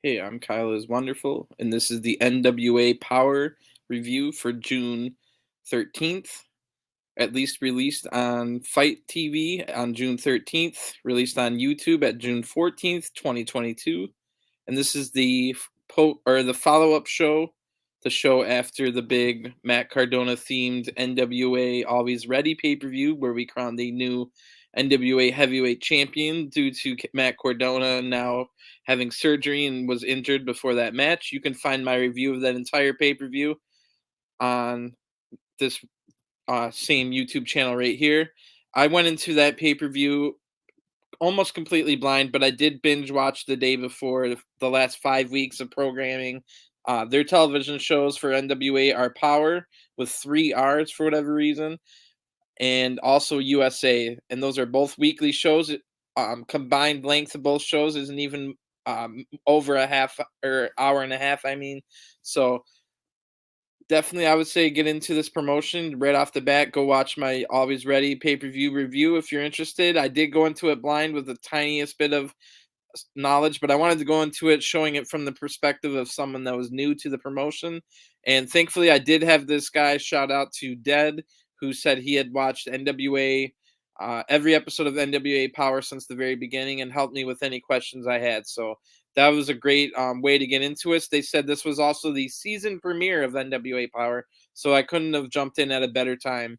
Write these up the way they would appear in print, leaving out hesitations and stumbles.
Hey, I'm Kyle is Wonderful, and this is the NWA Power review for June 13th, at least released on Fight TV on June 13th, released on YouTube at June 14th, 2022. And this is the follow-up show, the show after the big Matt Cardona themed NWA Always Ready pay-per-view where we crowned a new NWA heavyweight champion due to Matt Cardona now having surgery and was injured before that match. You can find my review of that entire pay-per-view on this same YouTube channel right here. I went into that pay-per-view almost completely blind, but I did binge watch the day before the last 5 weeks of programming. Their television shows for NWA are Power with three R's for whatever reason, and also USA, and those are both weekly shows. Combined length of both shows isn't even over a half or hour and a half. I mean, so definitely, I would say get into this promotion right off the bat. Go watch my Always Ready pay per view review if you're interested. I did go into it blind with the tiniest bit of knowledge, but I wanted to go into it showing it from the perspective of someone that was new to the promotion. And thankfully, I did have this guy shout out to Dead, who said he had watched NWA, every episode of NWA Power since the very beginning and helped me with any questions I had. So that was a great way to get into it. They said this was also the season premiere of NWA Power, so I couldn't have jumped in at a better time.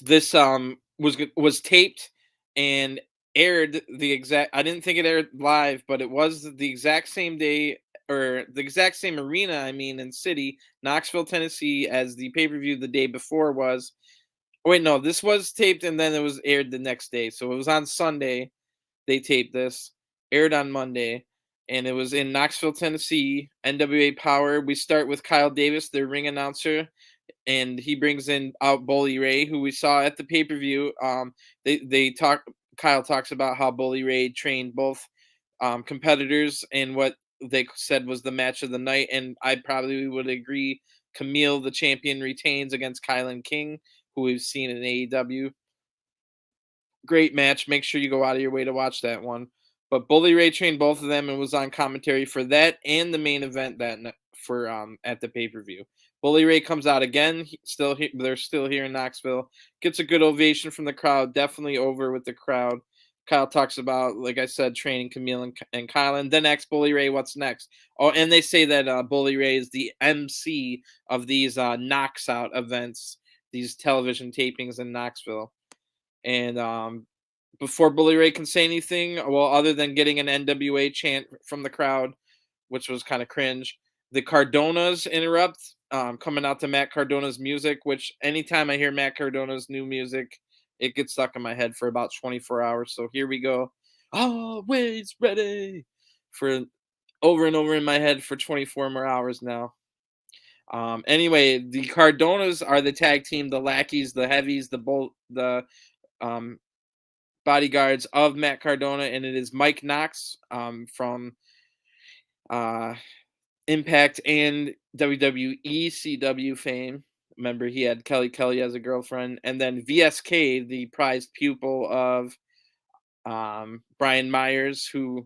This was taped and aired the exact, I didn't think it aired live, but it was the exact same day or the exact same arena, I mean, in city, Knoxville, Tennessee, as the pay-per-view the day before was. Oh, wait, no, this was taped and then it was aired the next day. So it was on Sunday they taped this, aired on Monday, and it was in Knoxville, Tennessee, NWA Power. We start with Kyle Davis, their ring announcer, and he brings in out Bully Ray, who we saw at the pay per view. They talk. Kyle talks about how Bully Ray trained both competitors in what they said was the match of the night, and I probably would agree. Camille, the champion, retains against Kylan King, who we've seen in AEW. Great match. Make sure you go out of your way to watch that one. But Bully Ray trained both of them and was on commentary for that and the main event for at the pay per view. Bully Ray comes out again. They're still here in Knoxville. Gets a good ovation from the crowd. Definitely over with the crowd. Kyle talks about, like I said, training Camille and Kyle, and then asks Bully Ray what's next. Oh, and they say that Bully Ray is the MC of these knocks out events, these television tapings in Knoxville. And before Bully Ray can say anything, well, other than getting an NWA chant from the crowd, which was kind of cringe, the Cardonas interrupt, coming out to Matt Cardona's music, which anytime I hear Matt Cardona's new music, it gets stuck in my head for about 24 hours. So here we go. Always ready for over and over in my head for 24 more hours now. Anyway, the Cardonas are the tag team, the lackeys, the heavies, the um, bodyguards of Matt Cardona, and it is Mike Knox from uh, Impact and WWE CW fame. Remember, he had Kelly Kelly as a girlfriend, and then VSK, the prized pupil of Brian Myers, who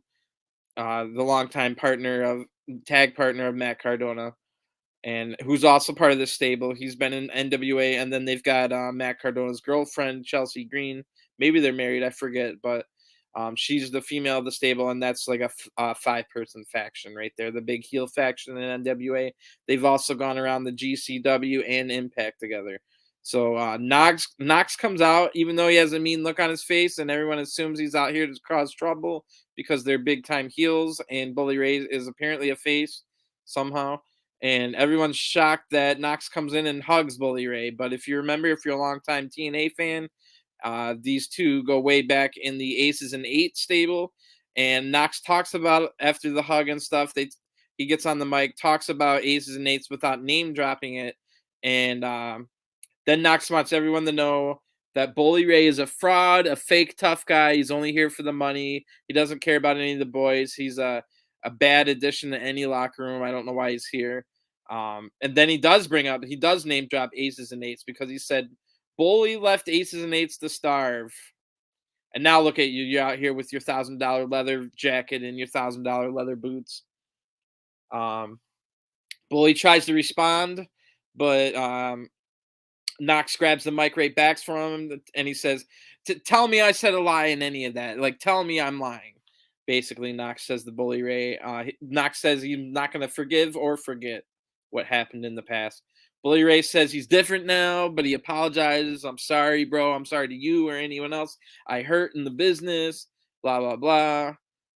the longtime tag partner of Matt Cardona, and who's also part of the stable. He's been in NWA, and then they've got Matt Cardona's girlfriend, Chelsea Green. Maybe they're married, I forget, but she's the female of the stable, and that's like a five-person faction right there, the big heel faction in NWA. They've also gone around the GCW and Impact together. So Knox comes out, even though he has a mean look on his face, and everyone assumes he's out here to cause trouble because they're big-time heels, and Bully Ray is apparently a face somehow. And everyone's shocked that Knox comes in and hugs Bully Ray. But if you remember, if you're a longtime TNA fan, these two go way back in the Aces and Eight stable. And Knox talks about after the hug and stuff. He gets on the mic, talks about Aces and Eights without name dropping it, and then Knox wants everyone to know that Bully Ray is a fraud, a fake tough guy. He's only here for the money. He doesn't care about any of the boys. He's a bad addition to any locker room. I don't know why he's here. And then he does name drop Aces and Eights because he said Bully left Aces and Eights to starve. And now look at you, you're out here with your $1,000 leather jacket and your $1,000 leather boots. Um, Bully tries to respond, but Knox grabs the mic right back from him, and he says, "Tell me I said a lie in any of that. Like, tell me I'm lying." Basically, Knox says the Bully Ray. Knox says he's not going to forgive or forget what happened in the past. Bully Ray says he's different now, but he apologizes. "I'm sorry, bro. I'm sorry to you or anyone else I hurt in the business." Blah blah blah.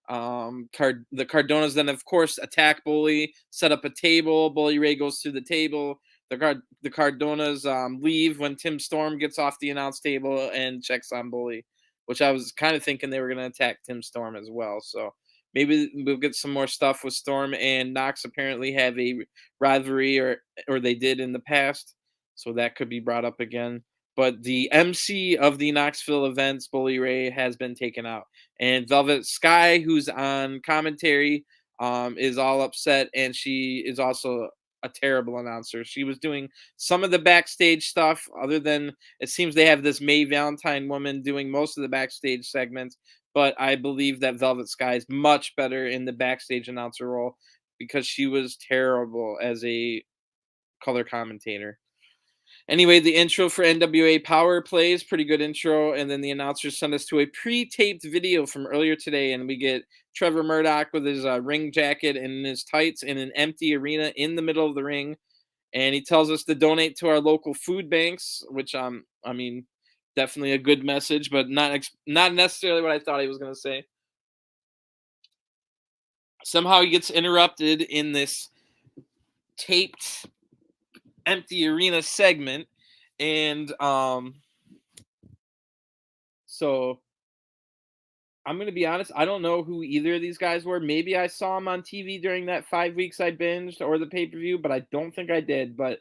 The Cardonas then, of course, attack Bully, set up a table. Bully Ray goes through the table. The Cardonas leave when Tim Storm gets off the announce table and checks on Bully, which I was kind of thinking they were going to attack Tim Storm as well. So maybe we'll get some more stuff with Storm and Knox. Apparently have a rivalry, or they did in the past, so that could be brought up again. But the MC of the Knoxville events, Bully Ray, has been taken out, and Velvet Sky, who's on commentary, is all upset, and she is also a terrible announcer. She was doing some of the backstage stuff, other than it seems they have this May Valentine woman doing most of the backstage segments. But I believe that Velvet Sky is much better in the backstage announcer role because she was terrible as a color commentator. Anyway, the intro for NWA Powerrr plays, pretty good intro, and then the announcers send us to a pre-taped video from earlier today, and we get Trevor Murdoch with his ring jacket and his tights in an empty arena in the middle of the ring, and he tells us to donate to our local food banks, which I mean, definitely a good message, but not necessarily what I thought he was going to say. Somehow he gets interrupted in this taped empty arena segment, and so I'm gonna be honest. I don't know who either of these guys were. Maybe I saw them on TV during that 5 weeks I binged or the pay per view, but I don't think I did. But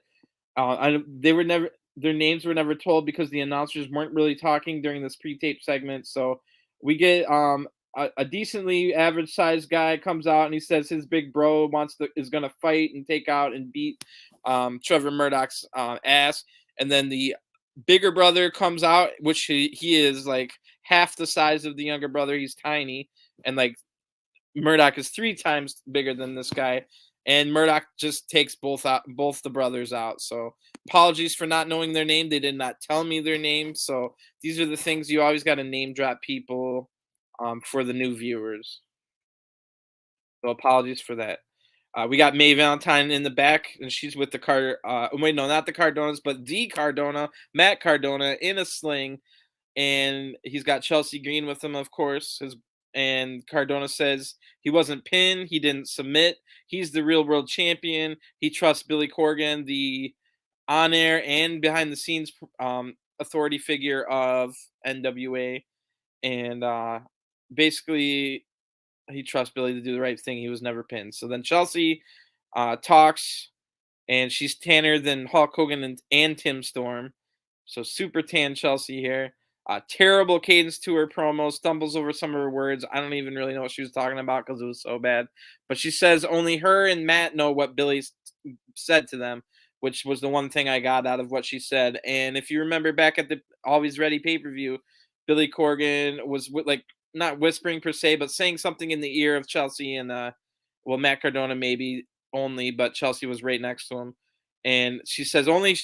they were never their names were never told because the announcers weren't really talking during this pre-tape segment. So we get a decently average sized guy comes out and he says his big bro is gonna fight and take out and beat Trevor Murdoch's ass, and then the bigger brother comes out, which he is like half the size of the younger brother. He's tiny, and like Murdoch is 3 times bigger than this guy, and Murdoch just takes both the brothers out. So apologies for not knowing their name. They did not tell me their name. So these are the things you always got to name drop people for the new viewers. So apologies for that. We got May Valentine in the back, and she's with the Carter. Wait, no, not the Cardonas, but the Cardona, Matt Cardona, in a sling, and he's got Chelsea Green with him, of course. And Cardona says he wasn't pinned, he didn't submit. He's the real world champion. He trusts Billy Corgan, the on-air and behind-the-scenes authority figure of NWA, and basically he trusts Billy to do the right thing. He was never pinned. So then Chelsea talks, and she's tanner than Hulk Hogan and Tim Storm. So super tan Chelsea here. Terrible cadence to her promo, stumbles over some of her words. I don't even really know what she was talking about because it was so bad. But she says only her and Matt know what Billy said to them, which was the one thing I got out of what she said. And if you remember back at the Always Ready pay-per-view, Billy Corgan was like not whispering per se, but saying something in the ear of Chelsea and well, Matt Cardona maybe only, but Chelsea was right next to him, and she says only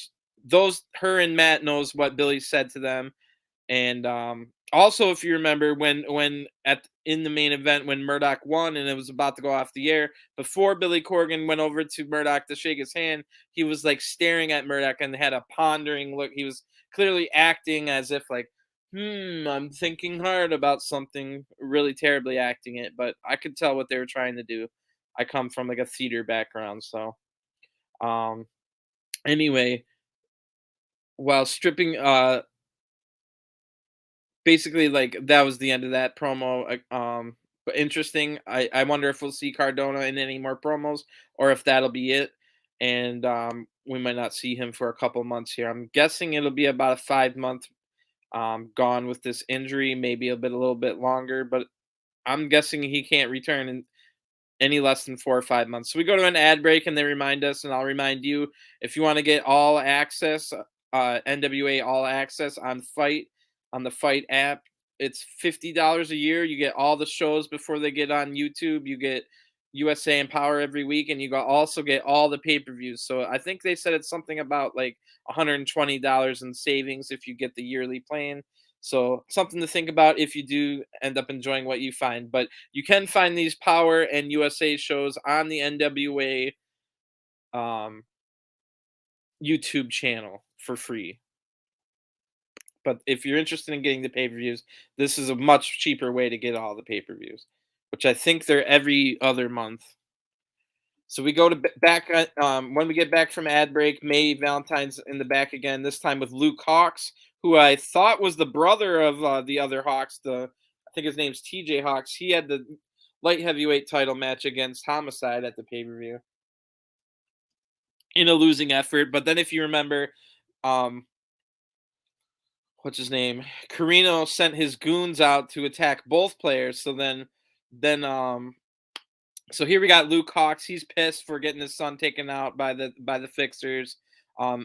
those her and Matt knows what Billy said to them. And also, if you remember when at in the main event when Murdoch won and it was about to go off the air, before Billy Corgan went over to Murdoch to shake his hand, he was like staring at Murdoch and had a pondering look. He was clearly acting as if like, I'm thinking hard about something, really terribly acting it, but I could tell what they were trying to do. I come from like a theater background, so um anyway, while stripping basically like that was the end of that promo. But interesting. I wonder if we'll see Cardona in any more promos or if that'll be it, and we might not see him for a couple months here. I'm guessing it'll be about a 5 month gone with this injury, maybe a little bit longer, but I'm guessing he can't return in any less than 4 or 5 months. So we go to an ad break and they remind us, and I'll remind you, if you want to get all access, NWA all access on the Fight app, it's $50 a year. You get all the shows before they get on YouTube. You get USA and Power every week, and also get all the pay-per-views. So I think they said it's something about like $120 in savings if you get the yearly plan. So something to think about if you do end up enjoying what you find. But you can find these Power and USA shows on the NWA um, YouTube channel for free. But if you're interested in getting the pay-per-views, this is a much cheaper way to get all the pay-per-views, which I think they're every other month. So we go to back when we get back from ad break. May Valentine's in the back again. This time with Luke Hawx, who I thought was the brother of the other Hawks. I think his name's T.J. Hawks. He had the light heavyweight title match against Homicide at the pay per view in a losing effort. But then, if you remember, um, what's his name? Carino sent his goons out to attack both players. Then so here we got Luke Hawx. He's pissed for getting his son taken out by the Fixers.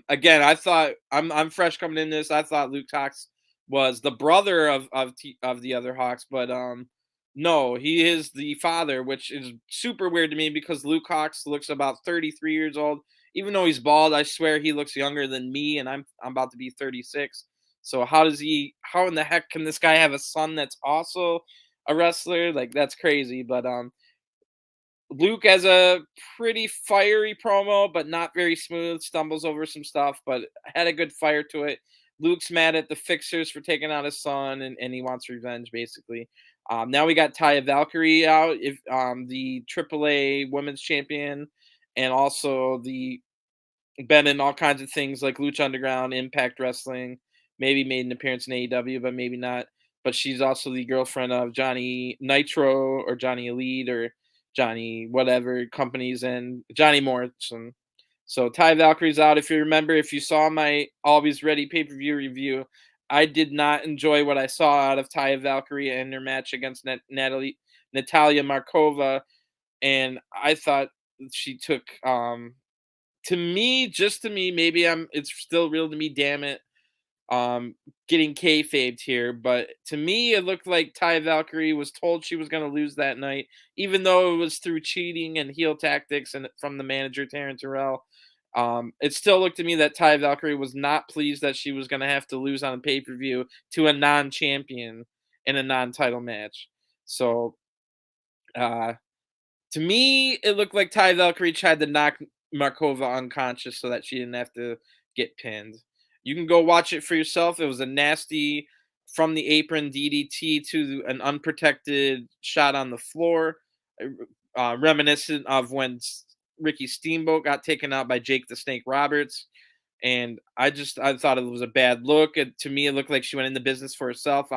Again, I thought I'm fresh coming in this. I thought Luke Hawx was the brother of the other Hawks, but no, he is the father, which is super weird to me because Luke Hawx looks about 33 years old. Even though he's bald, I swear he looks younger than me, and I'm about to be 36. So how in the heck can this guy have a son that's also a wrestler? Like that's crazy. But Luke has a pretty fiery promo, but not very smooth. Stumbles over some stuff, but had a good fire to it. Luke's mad at the Fixers for taking out his son, and he wants revenge, basically. Now we got Taya Valkyrie out, if the AAA Women's Champion, and also the been in all kinds of things like Lucha Underground, Impact Wrestling, maybe made an appearance in AEW, but maybe not. But she's also the girlfriend of Johnny Nitro or Johnny Elite or Johnny whatever companies and Johnny Morrison. So Ty Valkyrie's out. If you remember, if you saw my Always Ready pay-per-view review, I did not enjoy what I saw out of Taya Valkyrie and her match against Natalia Markova, and I thought she took to me, just to me, maybe it's still real to me, damn it. Getting kayfabed here, but to me, it looked like Ty Valkyrie was told she was going to lose that night, even though it was through cheating and heel tactics and from the manager Taryn Terrell. It still looked to me that Ty Valkyrie was not pleased that she was going to have to lose on a pay per view to a non champion in a non title match. So, uh, to me, it looked like Ty Valkyrie tried to knock Markova unconscious so that she didn't have to get pinned. You can go watch it for yourself. It was a nasty from the apron DDT to an unprotected shot on the floor, reminiscent of when Ricky Steamboat got taken out by Jake the Snake Roberts. And I thought it was a bad look. To me, it looked like she went in the business for herself.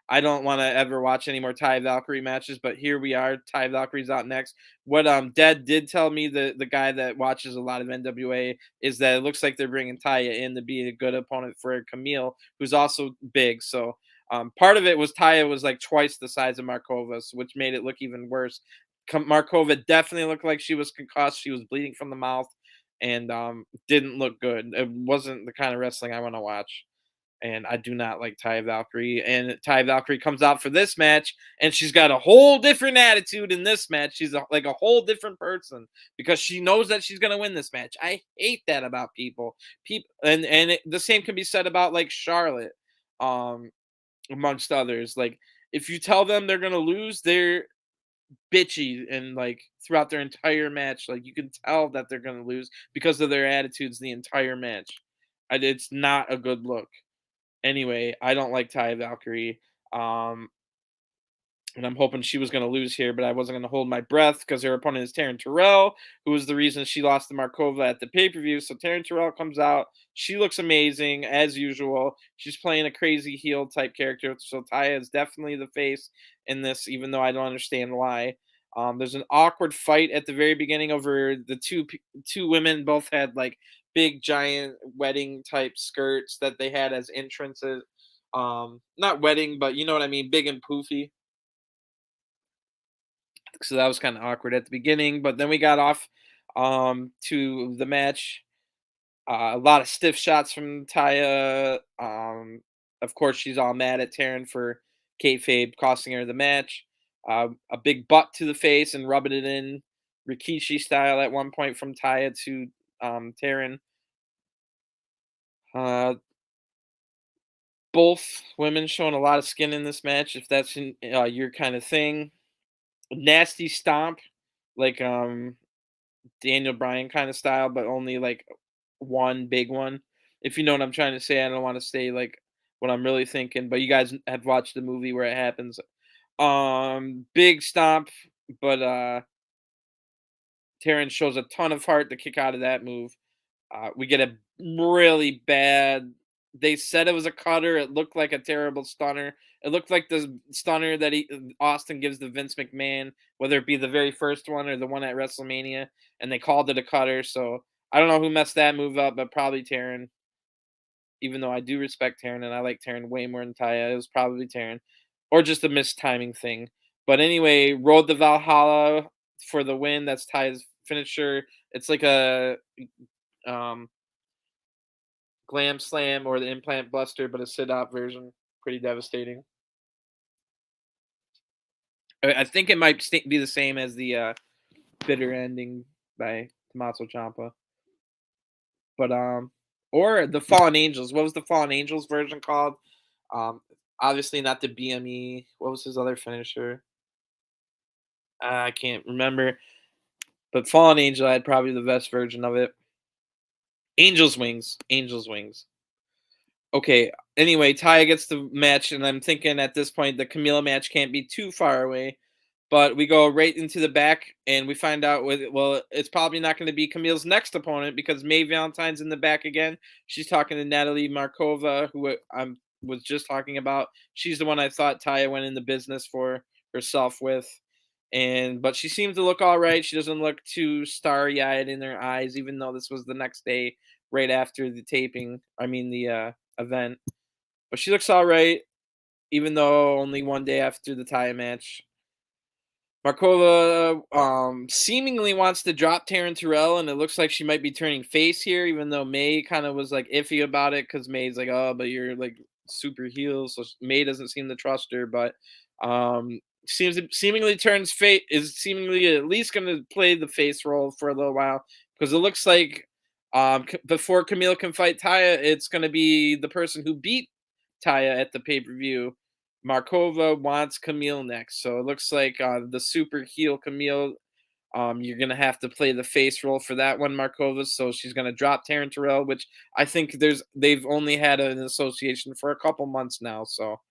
I don't want to ever watch any more Ty Valkyrie matches, but here we are. Ty Valkyrie's out next. What Dead did tell me, the guy that watches a lot of NWA, is that it looks like they're bringing Taya in to be a good opponent for Camille, who's also big. So part of it was Taya was like twice the size of Markovas, which made it look even worse. Markova definitely looked like she was concussed. She was bleeding from the mouth and didn't look good. It wasn't the kind of wrestling I want to watch. And I do not like Ty Valkyrie. And Ty Valkyrie comes out for this match, and she's got a whole different attitude in this match. She's like a whole different person because she knows that she's going to win this match. I hate that about people. The same can be said about like Charlotte, amongst others. Like if you tell them they're going to lose, they're bitchy and like throughout their entire match. Like you can tell that they're going to lose because of their attitudes the entire match. It's not a good look. Anyway, I don't like Taya Valkyrie. Um, and I'm hoping she was going to lose here, but I wasn't going to hold my breath because her opponent is Taryn Terrell, who was the reason she lost to Markova at the pay per view. So Taryn Terrell comes out. She looks amazing as usual. She's playing a crazy heel type character. So Taya is definitely the face in this, even though I don't understand why. There's an awkward fight at the very beginning over the two women. Both had like big giant wedding type skirts that they had as entrances. Not wedding, but you know what I mean, big and poofy. So that was kind of awkward at the beginning, but then we got off to the match. A lot of stiff shots from Taya. Of course, she's all mad at Taryn for kayfabe costing her the match. A big butt to the face and rubbing it in Rikishi style at one point from Taya to Taryn. Uh, both women showing a lot of skin in this match, if that's your kind of thing. Nasty stomp, like Daniel Bryan kind of style, but only like one big one. If you know what I'm trying to say, I don't want to say like what I'm really thinking, but you guys have watched the movie where it happens. Big stomp, but Terrence shows a ton of heart to kick out of that move. We get a really bad. They said it was a cutter. It looked like a terrible stunner. It looked like the stunner that Austin gives to Vince McMahon, whether it be the very first one or the one at WrestleMania, and they called it a cutter. So I don't know who messed that move up, but probably Taryn. Even though I do respect Taryn and I like Taryn way more than Taya, it was probably Taryn, or just a mistiming thing. But anyway, Road to Valhalla for the win. That's Taya's finisher. It's like a um, Glam Slam or the Implant Buster, but a sit out version. Pretty devastating. I think it might be the same as the bitter ending by Tommaso Ciampa. But or the Fallen Angels. What was the Fallen Angels version called? Um, Obviously not the BME. What was his other finisher? I can't remember. But Fallen Angel had probably the best version of it. Angels Wings. Angels Wings. Okay. Anyway, Taya gets the match, and I'm thinking at this point the Camila match can't be too far away. But we go right into the back, and we find out well, it's probably not going to be Camille's next opponent because May Valentine's in the back again. She's talking to Natalie Markova, who I was just talking about. She's the one I thought Taya went in the business for herself with, and but she seems to look all right. She doesn't look too starry eyed in her eyes, even though this was the next day, right after the taping. I mean the event, but she looks all right, even though only one day after the Taya match. Markova seemingly wants to drop Taryn Terrell, and it looks like she might be turning face here, even though May kind of was like iffy about it because May's like, oh, but you're like super heel, so May doesn't seem to trust her, but seemingly turns face is seemingly at least going to play the face role for a little while because it looks like before Camille can fight Taya, it's going to be the person who beat Taya at the pay per view. Markova wants Camille next, so it looks like the super heel Camille. You're gonna have to play the face role for that one, Markova. So she's gonna drop Taryn Terrell, which I think they've only had an association for a couple months now, so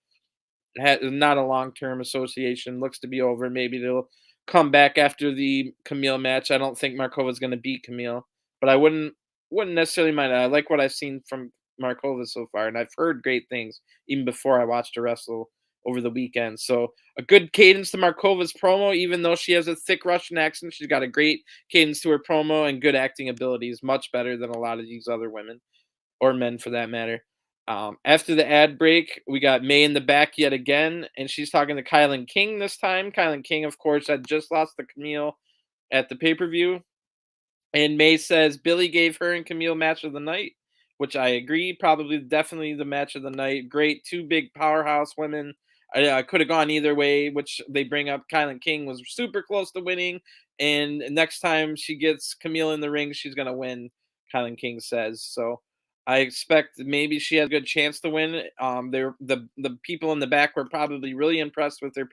not a long term association. Looks to be over. Maybe they'll come back after the Camille match. I don't think Markova's gonna beat Camille, but I wouldn't necessarily mind. I like what I've seen from Markova so far, and I've heard great things even before I watched her wrestle over the weekend. So a good cadence to Markova's promo, even though she has a thick Russian accent. She's got a great cadence to her promo and good acting abilities, much better than a lot of these other women or men for that matter. After the ad break, we got May in the back yet again, and she's talking to Kylan King this time. Kylan King, of course, had just lost to Camille at the pay per view. And May says Billy gave her and Camille match of the night, which I agree. Probably, definitely the match of the night. Great, two big powerhouse women. I could have gone either way, which they bring up. Kylan King was super close to winning, and next time she gets Camille in the ring, she's gonna win. Kylan King says so. I expect maybe she has a good chance to win. The people in the back were probably really impressed with their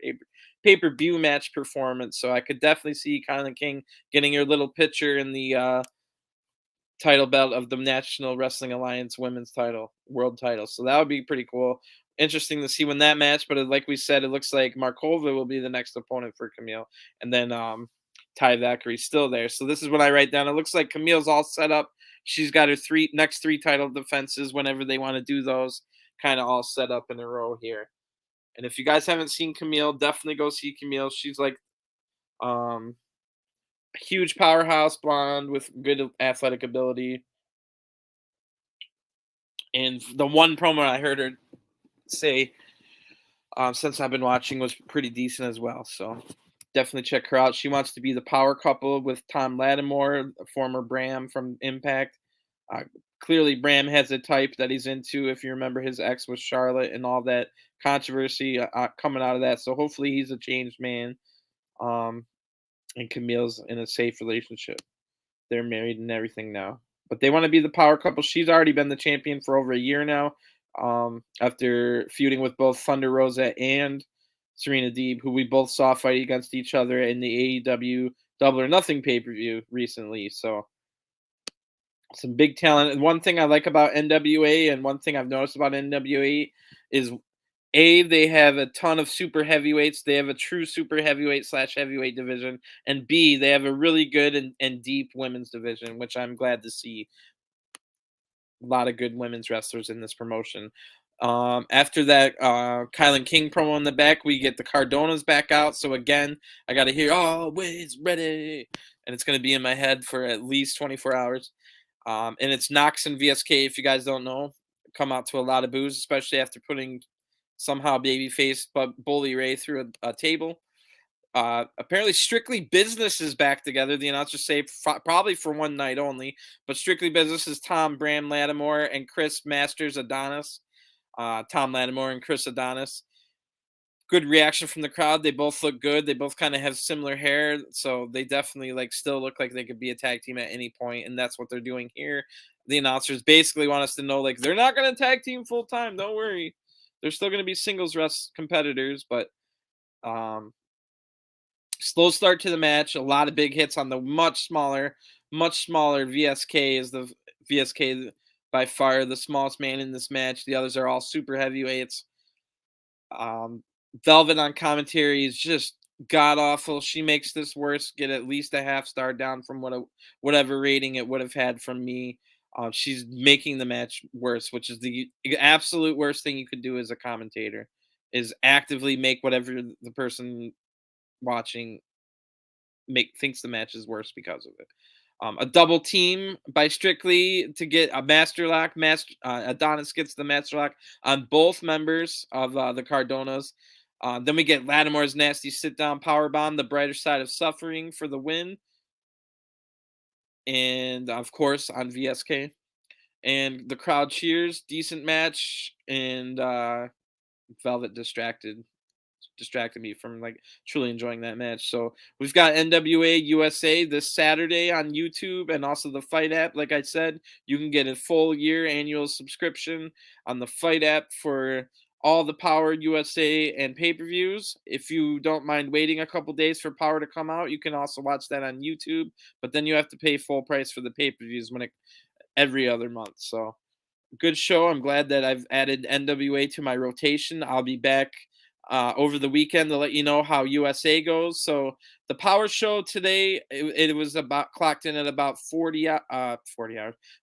pay per view match performance, so I could definitely see Kylan King getting her little picture in the title belt of the National Wrestling Alliance Women's title, world title. So that would be pretty cool. Interesting to see when that match, but like we said, it looks like Markova will be the next opponent for Camille, and then Ty Valkyrie's still there. So this is what I write down. It looks like Camille's all set up. She's got her next three title defenses whenever they want to do those, kind of all set up in a row here. And if you guys haven't seen Camille, definitely go see Camille. She's like um a huge powerhouse blonde with good athletic ability. And the one promo I heard her say since I've been watching was pretty decent as well. So definitely check her out. She wants to be the power couple with Tom Lattimore, a former Bram from Impact. Uh, Clearly, Bram has a type that he's into. If you remember, his ex was Charlotte and all that controversy coming out of that. So hopefully he's a changed man. Um, and Camille's in a safe relationship. They're married and everything now. But they want to be the power couple. She's already been the champion for over a year now. After feuding with both Thunder Rosa and Serena Deeb, who we both saw fight against each other in the AEW Double or Nothing pay-per-view recently. So some big talent. And one thing I like about NWA and one thing I've noticed about NWA is they have a ton of super heavyweights. They have a true super heavyweight slash heavyweight division. And B, they have a really good and deep women's division, which I'm glad to see. A lot of good women's wrestlers in this promotion. After that Kylan King promo in the back, we get the Cardonas back out. So again, I got to hear always ready. And it's going to be in my head for at least 24 hours. And it's Knox and VSK, if you guys don't know, come out to a lot of boos, especially after putting somehow babyface but Bully Ray through a table. Apparently, Strictly Business is back together. The announcers say probably for one night only, but Strictly Business is Tom Bram Lattimore and Chris Masters Adonis. Tom Lattimore and Chris Adonis. Good reaction from the crowd. They both look good. They both kind of have similar hair, so they definitely still look like they could be a tag team at any point, and that's what they're doing here. The announcers basically want us to know they're not going to tag team full time. Don't worry, they're still going to be singles rest competitors, but slow start to the match. A lot of big hits on the much smaller VSK. Is the VSK by far the smallest man in this match. The others are all super heavyweights. Velvet on commentary is just god awful. She makes this worse. Get at least a half star down from whatever rating it would have had from me. She's making the match worse, which is the absolute worst thing you could do as a commentator, is actively make whatever the person watching thinks the match is worse because of it. A double team by Strictly to get a master lock. Adonis gets the master lock on both members of the Cardonas. Then we get Lattimore's nasty sit down power bomb, the brighter side of suffering for the win. And of course on VSK. And the crowd cheers. Decent match. And Velvet distracted me from truly enjoying that match. So we've got NWA USA this Saturday on YouTube and also the Fight app. Like I said, you can get a full year annual subscription on the Fight app for all the Powerrr USA and pay-per-views. If you don't mind waiting a couple days for Powerrr to come out, you can also watch that on YouTube, but then you have to pay full price for the pay-per-views every other month. So good show. I'm glad that I've added NWA to my rotation. I'll be back over the weekend to let you know how USA goes. So the Powerrr show today, it was about clocked in at about 40 hours,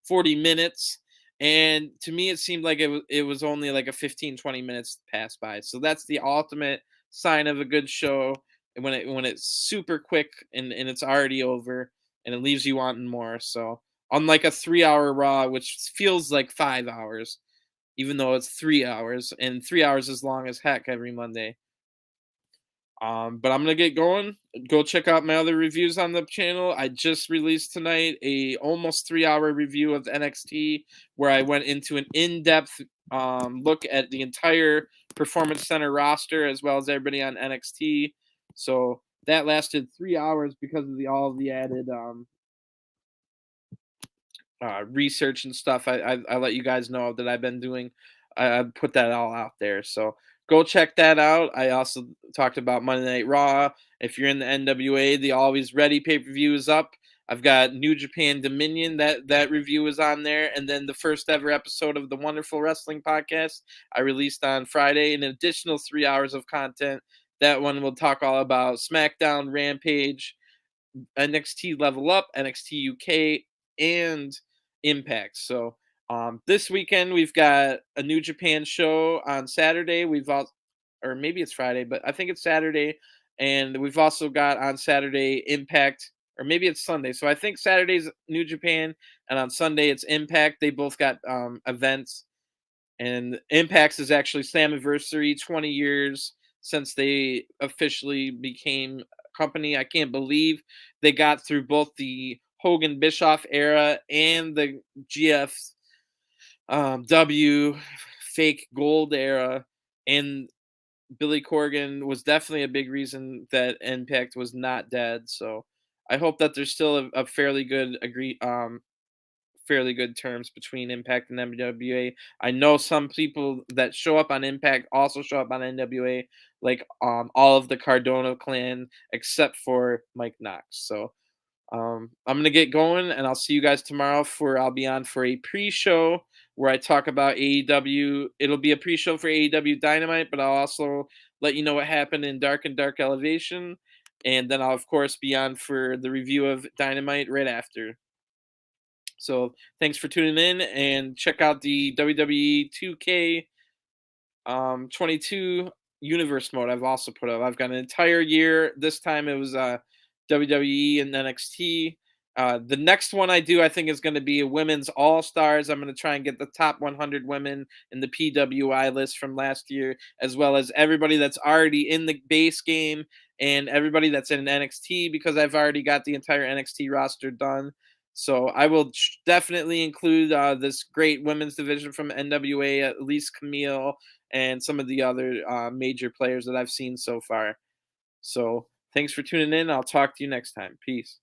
40 minutes. And to me, it seemed like it was only like a 15, 20 minutes passed by. So that's the ultimate sign of a good show when it's super quick and it's already over and it leaves you wanting more. So unlike a 3-hour Raw, which feels like 5 hours, even though it's 3 hours, and 3 hours is long as heck every Monday. But I'm gonna get going. Go check out my other reviews on the channel. I just released tonight a almost 3-hour review of NXT, where I went into an in-depth look at the entire Performance Center roster as well as everybody on NXT. So that lasted 3 hours because of all of the added research and stuff. I let you guys know that I've been doing. I put that all out there. So go check that out. I also talked about Monday Night Raw. If you're in the NWA, the Always Ready pay-per-view is up. I've got New Japan Dominion. That review is on there. And then the first ever episode of the Wonderful Wrestling Podcast I released on Friday. An additional 3 hours of content. That one will talk all about SmackDown, Rampage, NXT Level Up, NXT UK, and Impact. So this weekend we've got a New Japan show on Saturday. Or maybe it's Friday, but I think it's Saturday. And we've also got on Saturday Impact, or maybe it's Sunday. So I think Saturday's New Japan, and on Sunday it's Impact. They both got events. And Impact's is actually Slammiversary, 20 years since they officially became a company. I can't believe they got through both the Hogan Bischoff era and the GFW fake gold era. and Billy Corgan was definitely a big reason that Impact was not dead. So I hope that there's still a fairly good terms between Impact and NWA. I know some people that show up on Impact also show up on NWA, like all of the Cardona clan except for Mike Knox. So I'm gonna get going, and I'll see you guys tomorrow. For I'll be on for a pre-show where I talk about AEW. It'll be a pre-show for AEW Dynamite, but I'll also let you know what happened in Dark and Dark Elevation, and then I'll of course be on for the review of Dynamite right after. So thanks for tuning in, and check out the WWE 2K 22 universe mode I've also put up. I've got an entire year. This time it was WWE and NXT. The next one I do, I think, is going to be a women's all stars. I'm going to try and get the top 100 women in the PWI list from last year, as well as everybody that's already in the base game and everybody that's in NXT, because I've already got the entire NXT roster done. So I will definitely include this great women's division from NWA, at least Camille and some of the other major players that I've seen so far. So thanks for tuning in. I'll talk to you next time. Peace.